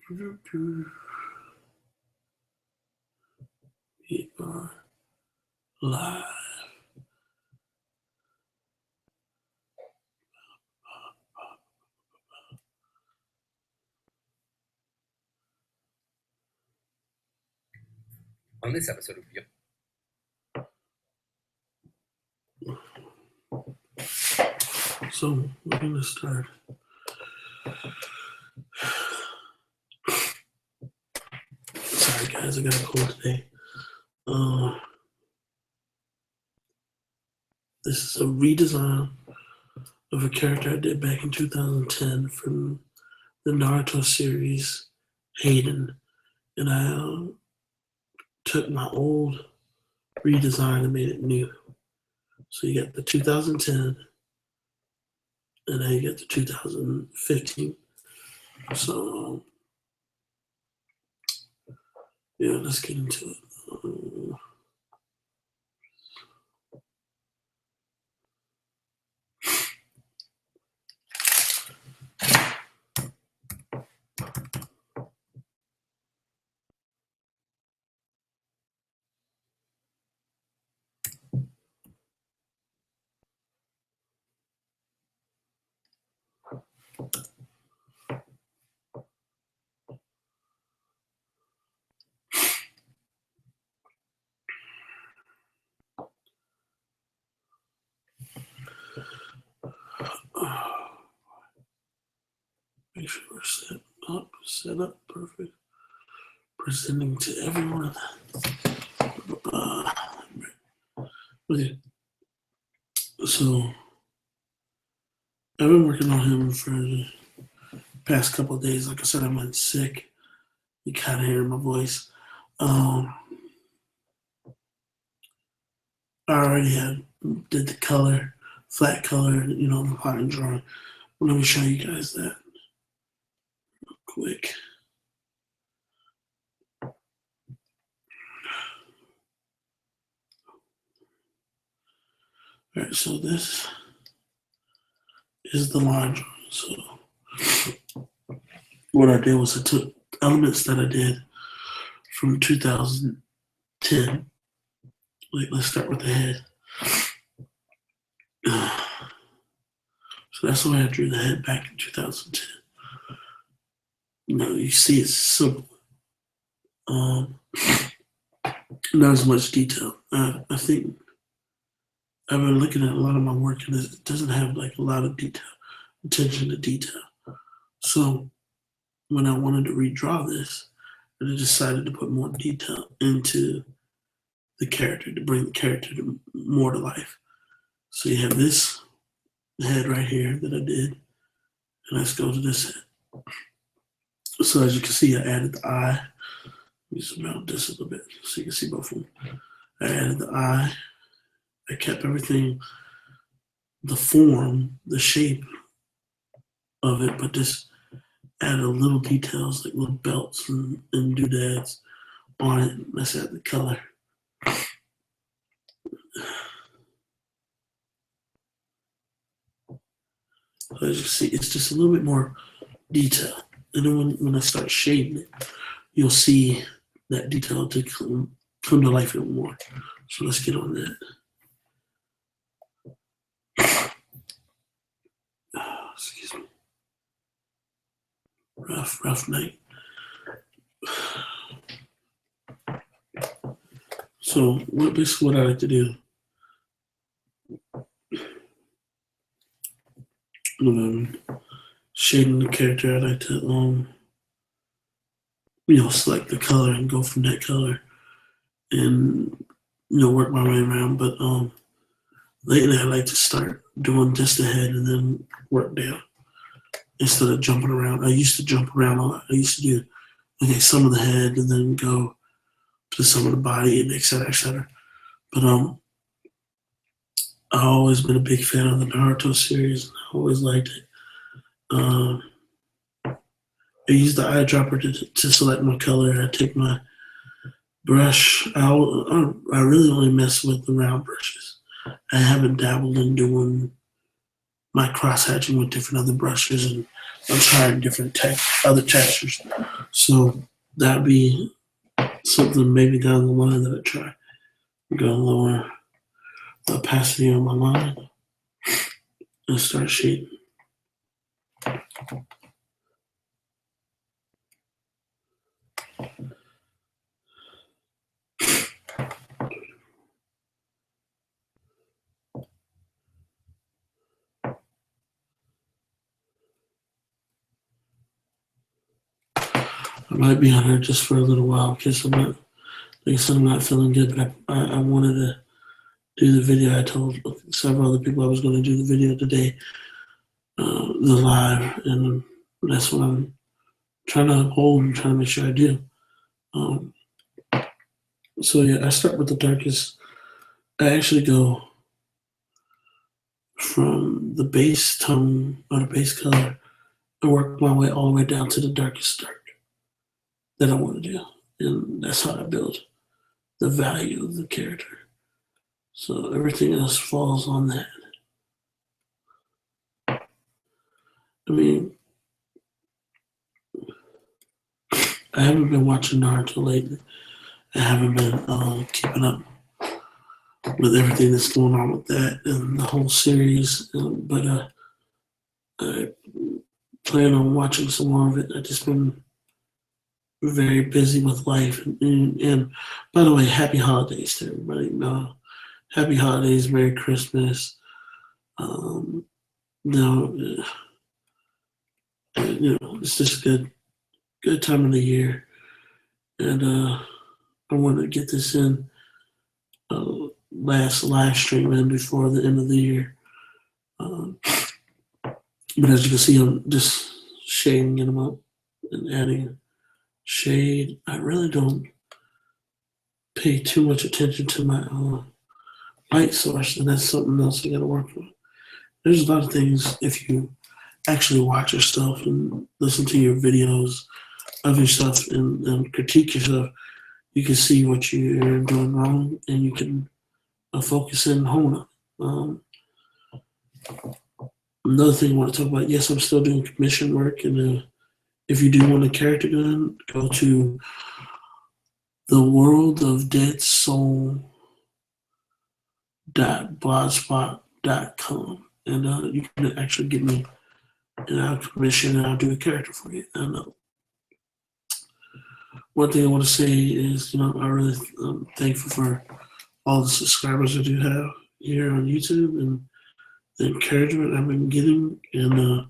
We are live. On this episode of You. So we're gonna start. Sorry guys, I got a cold today. This is a redesign of a character I did back in 2010 from the Naruto series, Hayden, and I took my old redesign and made it new. So you got the 2010, and then you got the 2015. So yeah, let's get into it. Make sure we're set up, perfect. Presenting to everyone. Okay. So I've been working on him for the past couple of days. Like I said, I went sick. You kind of hear my voice. I already did the color, flat color, the line drawing. Let me show you guys that real quick. All right, so this is the line drawing. So what I did was I took elements that I did from 2010. Let's start with the head. So that's the way I drew the head back in 2010. You see it's simple. Not as much detail. I think I've been looking at a lot of my work and it doesn't have like a lot of detail, attention to detail. So when I wanted to redraw this, I decided to put more detail into the character to bring the character more to life. So you have this head right here that I did, and let's go to this head. So as you can see, I added the eye. Let me zoom out this a little bit so you can see both of them. I added the eye. I kept everything, the form, the shape of it, but just added little details like little belts and doodads on it. Let's add the color. So as you see, it's just a little bit more detail. And then when I start shading it, you'll see that detail to come to life even more. So let's get on that. Excuse me. Rough night. So basically what I like to do, when I'm shading the character, I like to select the color and go from that color and work my way around. But lately I like to start doing just the head and then work down instead of jumping around. I used to jump around a lot. I used to do some of the head and then go to some of the body and et cetera. But I've always been a big fan of the Naruto series. I always liked it. I use the eyedropper to select my color. I take my brush. I really only mess with the round brushes. I haven't dabbled in doing my cross-hatching with different other brushes, and I'm trying different other textures. So that'd be something maybe down the line that I try. I'm gonna lower the opacity on my line and start shading. I might be on here just for a little while because I'm not, like I said, I'm not feeling good, but I wanted to do the video. I told several other people I was going to do the video today, the live, and that's what I'm trying to uphold and trying to make sure I do. So yeah, I start with the darkest. I actually go from the base tone or the base color and work my way all the way down to the darkest dark that I want to do. And that's how I build the value of the character. So everything else falls on that. I mean, I haven't been watching Naruto lately. I haven't been keeping up with everything that's going on with that and the whole series. But I plan on watching some more of it. I've just been very busy with life. And by the way, happy holidays to everybody. Happy holidays, Merry Christmas. Um, you it's just a good time of the year. And I want to get this in last live stream in before the end of the year. But as you can see, I'm just shading them up and adding shade. I really don't pay too much attention to my light source, and that's something else I got to work on. There's a lot of things if you actually watch yourself and listen to your videos of yourself and critique yourself, you can see what you're doing wrong, and you can focus in and hone on. Another thing I want to talk about, yes, I'm still doing commission work, and if you do want a character done, go to the world of dead soul.blogspot.com, and you can actually get me and I'll commission and I'll do a character for you. And one thing I want to say is, I really am thankful for all the subscribers I do have here on YouTube and the encouragement I've been getting. In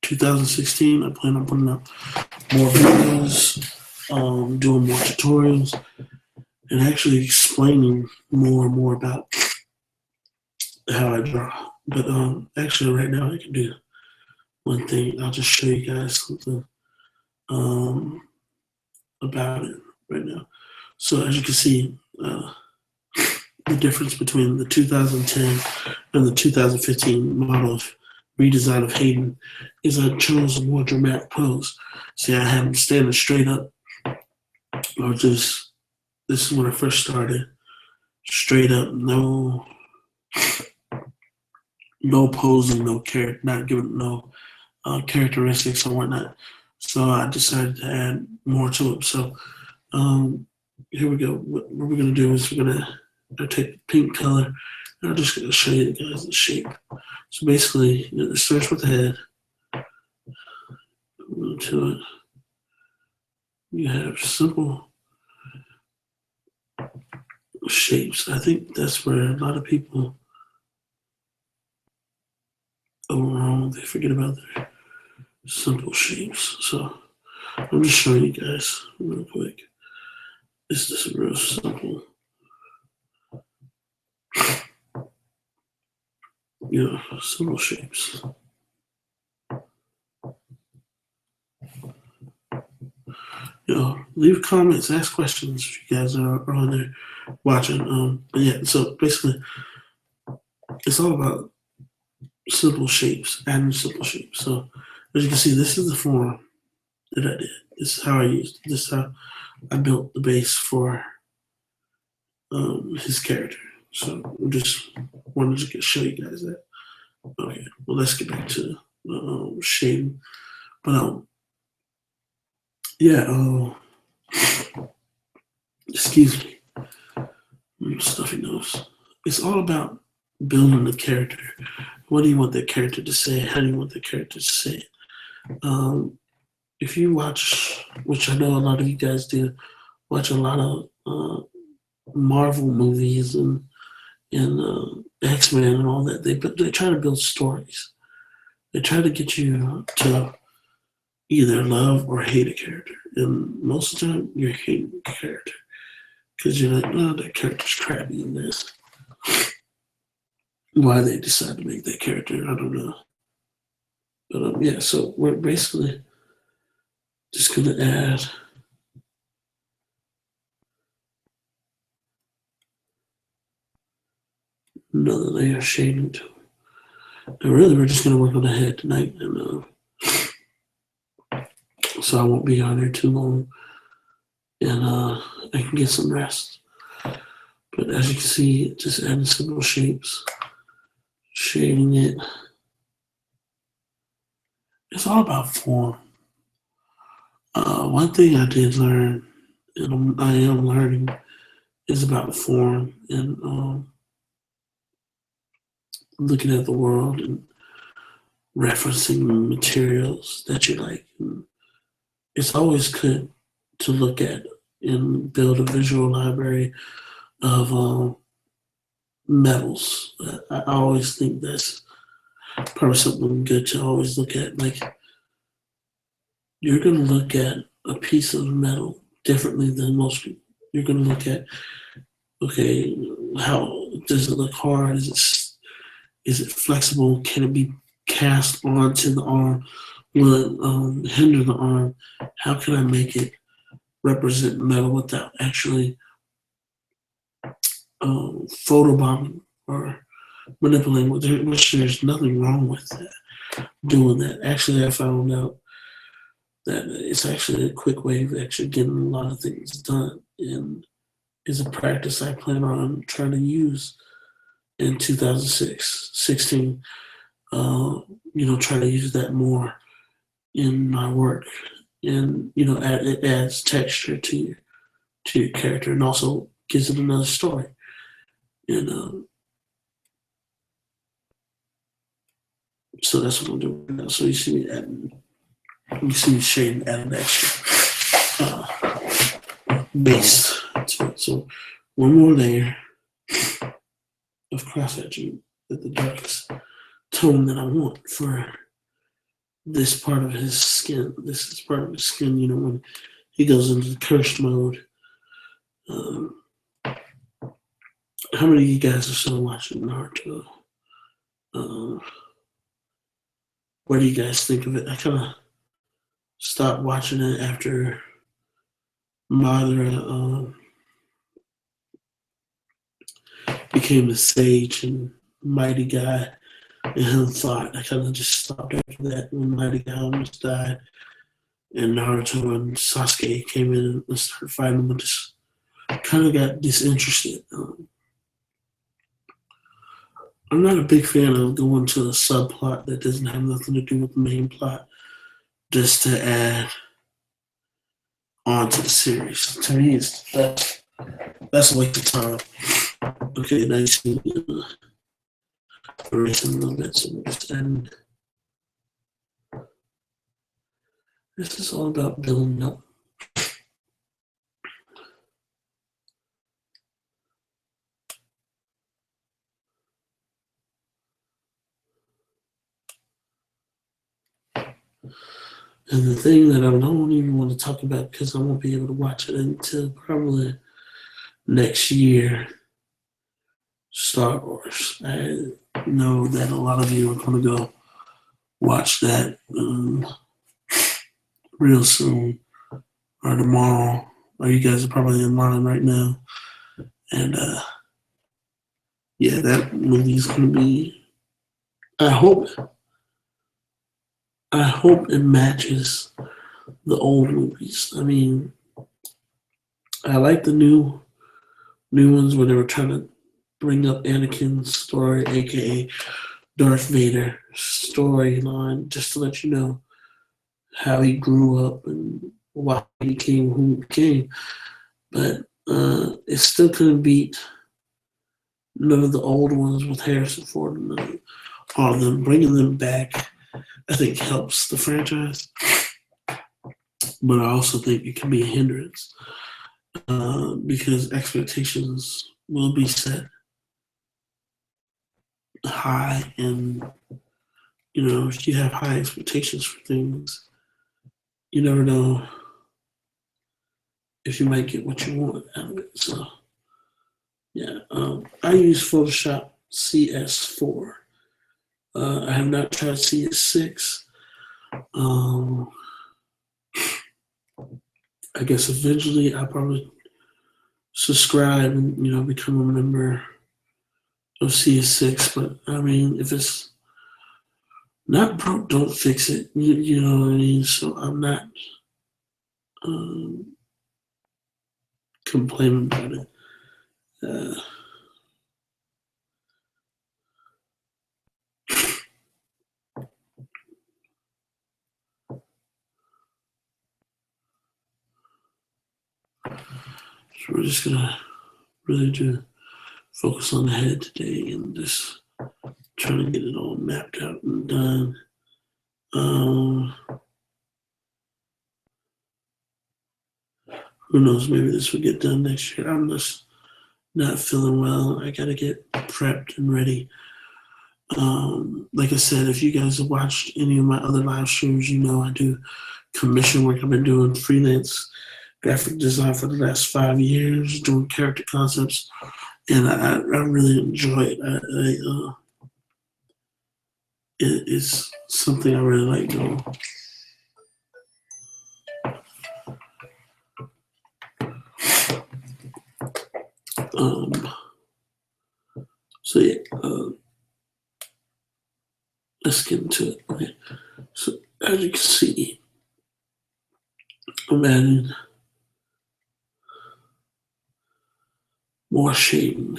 2016, I plan on putting up more videos, doing more tutorials, and actually explaining more and more about how I draw. But actually, right now, I can do one thing. I'll just show you guys something about it right now. So as you can see, the difference between the 2010 and the 2015 model of redesign of Hayden is I chose a more dramatic pose. See, I had him standing straight up, or just, this is when I first started, straight up, no posing, no character, not giving no characteristics or whatnot. So I decided to add more to it. So here we go. What we're going to do is we're going to take the pink color, and I'm just going to show you guys the shape. So basically, it starts with the head. To it, you have simple shapes. I think that's where a lot of people go wrong. They forget about their simple shapes. So I'm just showing you guys real quick. It's just real simple. Simple shapes. Leave comments, ask questions if you guys are on there watching. But yeah, so basically, it's all about simple shapes, adding simple shapes. So as you can see, this is the form that I did. This is how I used it. This is how I built the base for his character. So I just wanted to show you guys that. Okay, well, let's get back to shading. But yeah, excuse me, stuffy nose. It's all about building the character. What do you want that character to say? How do you want the character to say it? If you watch, which I know a lot of you guys do, watch a lot of Marvel movies and X Men and all that. They try to build stories. They try to get you to either love or hate a character, and most of the time you're hating the character because you're like, oh, that character's crappy in this. Why they decide to make that character, I don't know. But yeah, so we're basically just gonna add another layer of shading to it. And really, we're just gonna work on the head tonight, and so I won't be on there too long, and I can get some rest. But as you can see, just adding simple shapes, shading it. It's all about form. One thing I did learn, and I am learning, is about form and looking at the world and referencing materials that you like. And it's always good to look at and build a visual library of metals. I always think that's probably something good to always look at. Like, you're going to look at a piece of metal differently than most people. You're going to look at, okay, how does it look hard? Is it flexible? Can it be cast onto the arm? Will it hinder the arm? How can I make it represent metal without actually photobombing or manipulating? Which there's nothing wrong with that. Doing that. Actually, I found out that it's actually a quick way of actually getting a lot of things done, and is a practice I plan on trying to use in 2016. Try to use that more in my work, and it adds texture to your character, and also gives it another story. And so that's what I'm doing right now. So you see me shading, adding extra base to it. So one more layer of cross hatching at the darkest tone that I want for this part of his skin. This is part of his skin, when he goes into the cursed mode. How many of you guys are still watching Naruto? What do you guys think of it? I kind of stopped watching it after Madara became the sage and mighty guy in him thought. I kind of just stopped after that when mighty guy almost died, and Naruto and Sasuke came in and started fighting, but just kind of got disinterested. I'm not a big fan of going to a subplot that doesn't have nothing to do with the main plot just to add on to the series. To me, that's a waste of time. Okay, now you see erasing a little bit, so we're just adding. This is all about building up. And the thing that I don't even want to talk about because I won't be able to watch it until probably next year, Star Wars. I know that a lot of you are going to go watch that real soon or tomorrow, or you guys are probably in line right now. And yeah, that movie is going to be. I hope it matches the old movies. I mean, I like the new ones where they were trying to bring up Anakin's story, aka Darth Vader storyline, just to let you know how he grew up and why he became who he became. But it still couldn't beat none of the old ones with Harrison Ford and all of them. Bringing them back, I think, helps the franchise. But I also think it can be a hindrance because expectations will be set high, and if you have high expectations for things, you never know if you might get what you want out of it. So yeah, I use Photoshop CS4. I have not tried CS6. I guess eventually I'll probably subscribe and become a member of CS6. But I mean, if it's not broke, don't fix it. You know what I mean? So I'm not complaining about it. So we're just gonna really do focus on the head today and just trying to get it all mapped out and done. Who knows? Maybe this will get done next year. I'm just not feeling well. I gotta get prepped and ready. Like I said, if you guys have watched any of my other live streams, I do commission work. I've been doing freelance graphic design for the last 5 years, doing character concepts, and I really enjoy it. It's something I really like doing. So yeah, let's get into it. Okay. So as you can see, I'm adding more shading.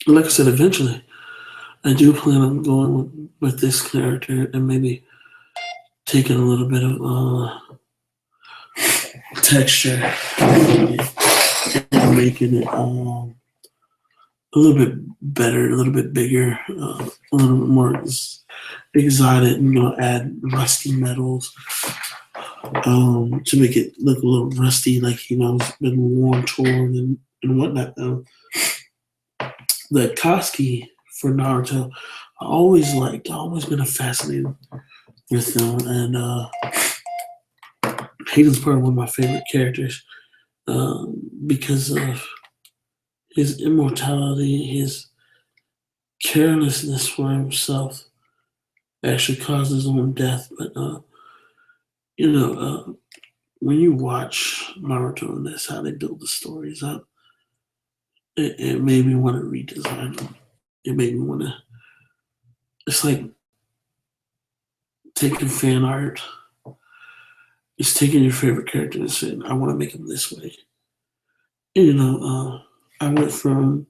Like I said, eventually, I do plan on going with this character and maybe taking a little bit of texture and making it a little bit better, a little bit bigger, a little bit more exotic, and add rusty metals to make it look a little rusty, like it's been worn, torn, and whatnot. The Koski for Naruto, I always liked. I've always been fascinated with them, and Hayden's probably one of my favorite characters because of his immortality, his carelessness for himself. Actually caused his own death, but when you watch Naruto and that's how they build the stories up, it made me want to redesign them. It made me want to. It's like taking fan art. It's taking your favorite character and saying, "I want to make him this way." And, I went from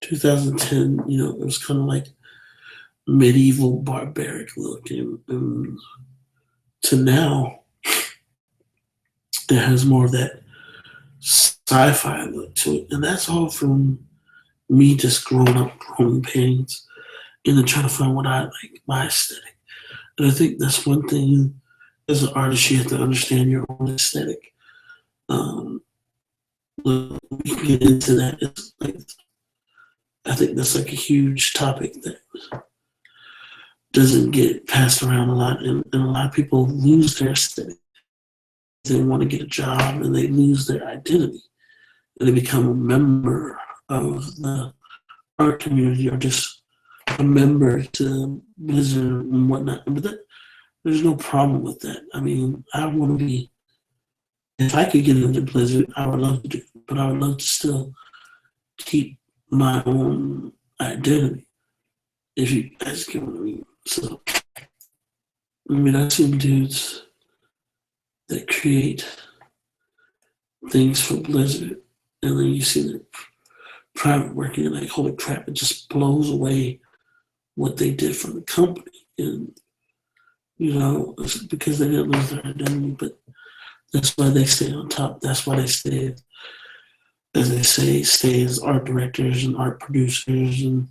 2010. It was kind of like medieval barbaric look, and to now, it has more of that sci-fi look to it, and that's all from me just growing pains, and then trying to find what I like, my aesthetic. And I think that's one thing as an artist you have to understand your own aesthetic. We can get into that. I think that's like a huge topic that doesn't get passed around a lot, and a lot of people lose their aesthetic. They want to get a job and they lose their identity, and they become a member of the art community or just a member to Blizzard and whatnot. But there's no problem with that. I mean, I want to be. If I could get into Blizzard, I would love to do it, but I would love to still keep my own identity. If you guys get what I mean. So, I've seen dudes that create things for Blizzard, and then you see their private working and like, holy crap, it just blows away what they did for the company. And, it's because they didn't lose their identity, but that's why they stay on top. That's why they stay, as they say, stay as art directors and art producers and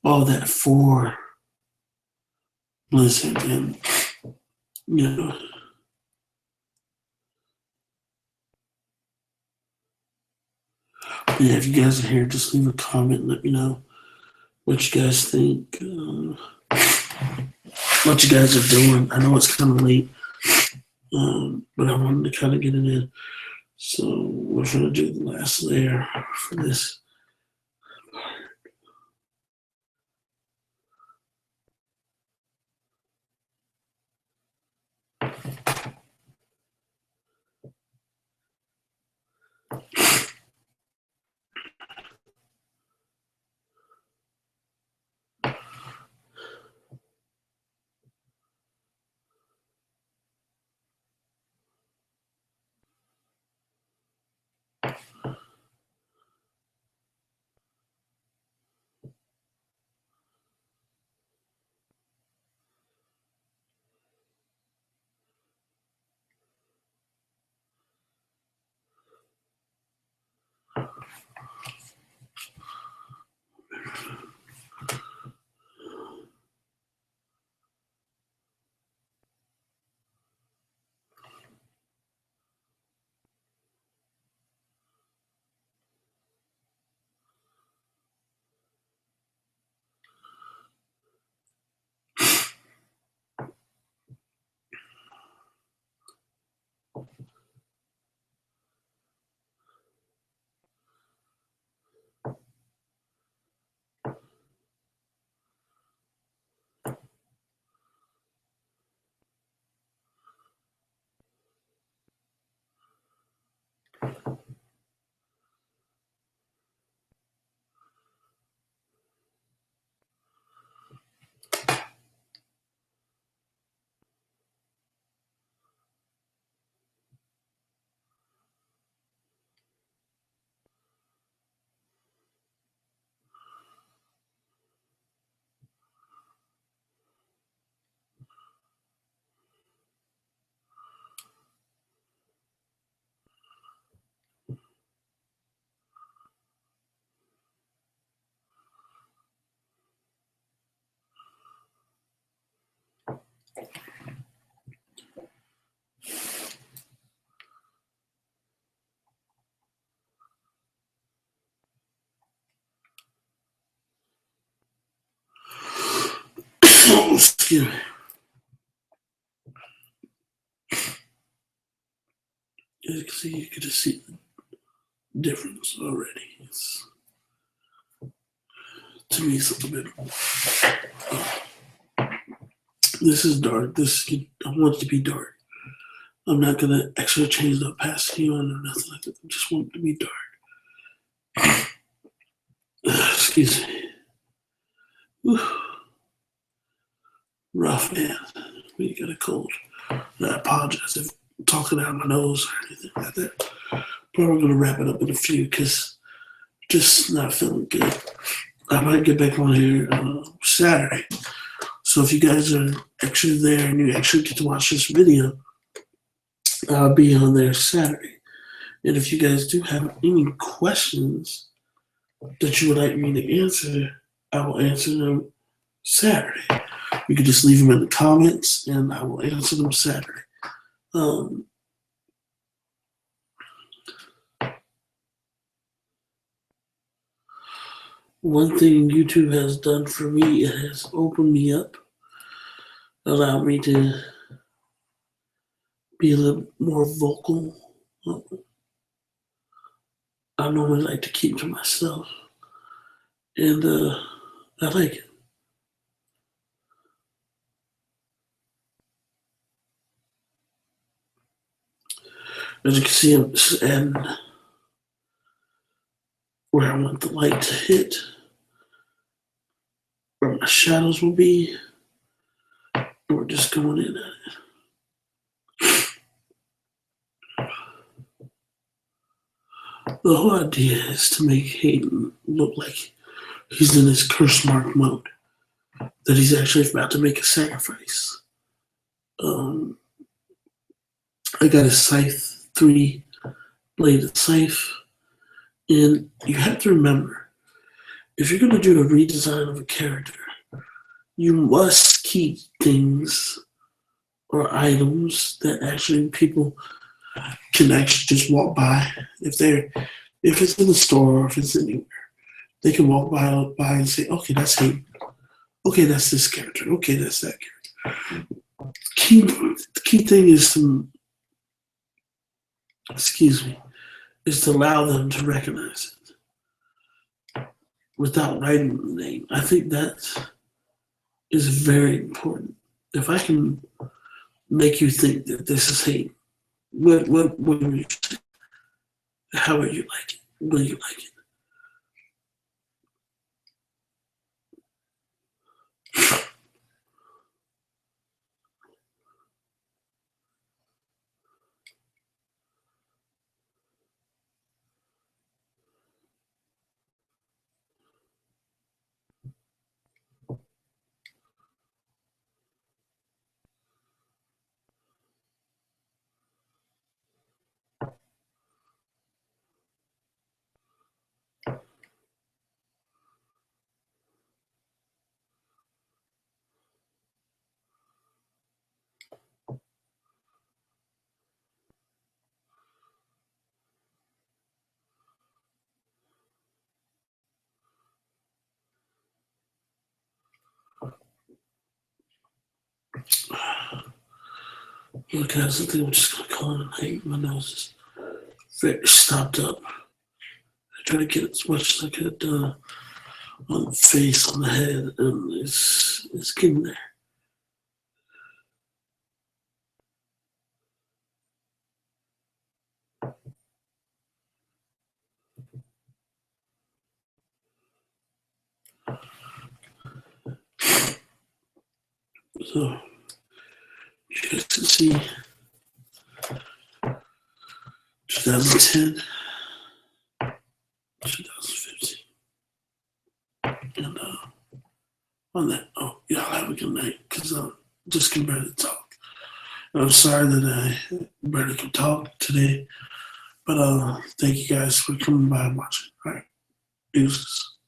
all that for Blizzard. And, you know, yeah, if you guys are here, just leave a comment and let me know what you guys think, what you guys are doing. I know it's kind of late, but I wanted to kind of get it in. So we're going to do the last layer for this. Excuse me. As you can see, you can just see the difference already. To me, it's a little bit. This is dark. I want it to be dark. I'm not gonna actually change the opacity on or nothing like that. I just want it to be dark. Excuse me. Whew. Rough, man. We got a cold. I apologize if I'm talking out of my nose or anything like that. Probably gonna wrap it up in a few because just not feeling good. I might get back on here Saturday. So if you guys are actually there and you actually get to watch this video, I'll be on there Saturday. And if you guys do have any questions that you would like me to answer, I will answer them Saturday. You can just leave them in the comments and I will answer them Saturday. One thing YouTube has done for me, it has opened me up, allowed me to be a little more vocal. I normally like to keep to myself, and I like it. As you can see, I'm just adding where I want the light to hit, where my shadows will be, and we're just going in at it. The whole idea is to make Hayden look like he's in his curse mark mode, that he's actually about to make a sacrifice. Um, I got a scythe, 3-bladed scythe, and you have to remember, if you're going to do a redesign of a character, you must keep things or items that actually people can actually just walk by. If it's in the store or if it's anywhere, they can walk by and say, okay, that's him. Okay, that's this character. Okay, that's that character. The key thing is to, is to allow them to recognize it without writing the name. I think that is very important. If I can make you think that this is hate, what would you say? How would you like it? Will you like it? Well, guys, I think I'm just gonna call it a night. My nose is very stopped up. I try to get as much as I could on the face, on the head, and it's getting there. So you guys can see 2010, 2015, and on that. Oh, y'all have a good night, because I'm just getting ready to talk. I'm sorry that I barely could talk today, but thank you guys for coming by and watching. All right, deuces.